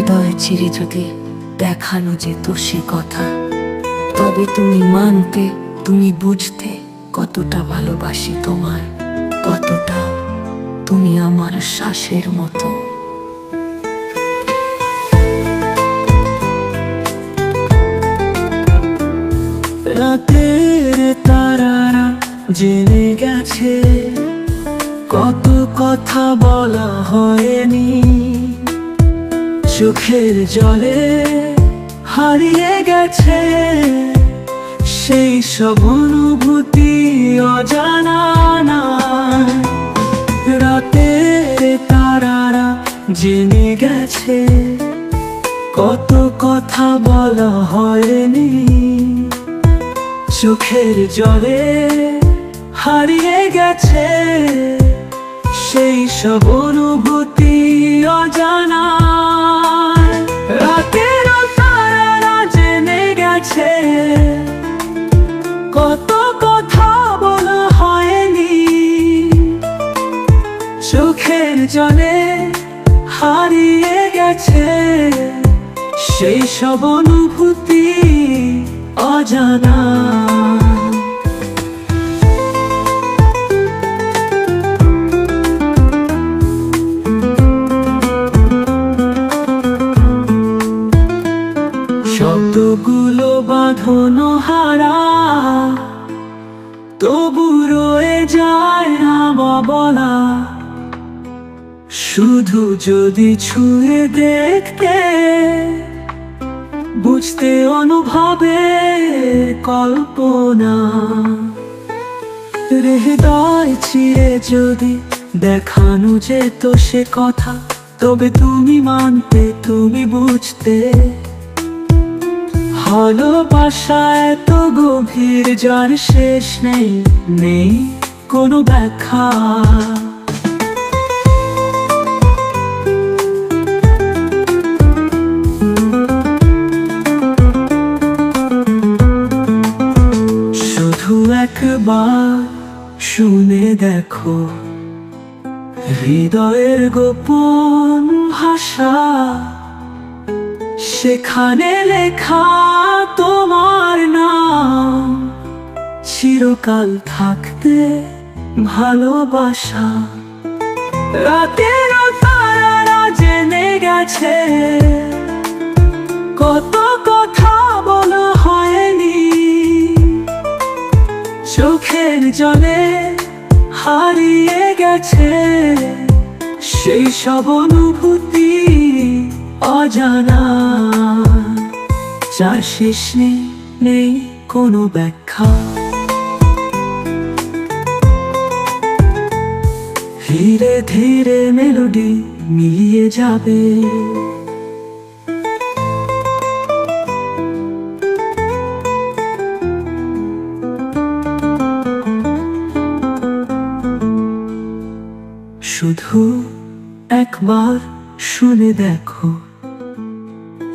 হৃদয় চিরে যদি দেখানো যেত সে কথা, তবে তুমি মানতে, তুমি বুঝতে কতটা ভালোবাসি তোমায়, কতটা তুমি আমার শ্বাসের মতো। রাতের তারারা জেনে গেছে কত কথা বলা হয়নি, চোখের জলে হারিয়ে গেছে সেই সব অনুভূতি অজানা না। রাতের তারারা জেনে গেছে কত কথা বলা হয়নি, চোখের জলে হারিয়ে গেছে সেই সব অনুভূতি অজানা। রাতের তারারা জেনে গেছে কত কথা বলা হয়নি, চোখের জলে হারিয়ে গেছে সেই সব অনুভূতি অজানা। শব্দগুলো বাঁধনো হারা, তবু রয়ে যায় না বলা। শুধু যদি ছুঁয়ে দেখতে, বুঝতে অনুভবে কল্পনা। হৃদয় চিরে যদি দেখানো যেত সে কথা, তবে তুমি মানতে, তুমি বুঝতে ভালোবাসা এত গভীর যার শেষ নেই, নেই কোনো ব্যাখ্যা। শুধু একবার শুনে দেখো হৃদয়ের গোপন ভাষা, সেখানে লেখা তোমার নাম, চিরকাল থাকতে ভালোবাসা। রাতের তারারা জেনে গেছে কত কথা বলা হয়নি, চোখের জলে হারিয়ে গেছে সেই সব অনুভূতি অজানা। যার শেষ নেই, নেই কোনো ব্যাখ্যা। ধীরে ধীরে মেলোডি মিলিয়ে যাবে, শুধু একবার শুনে দেখো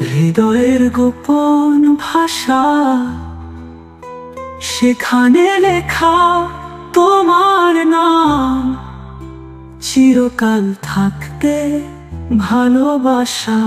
হৃদয়ের গোপন ভাষা, সেখানে লেখা তোমার নাম, চিরকাল থাকতে ভালোবাসা।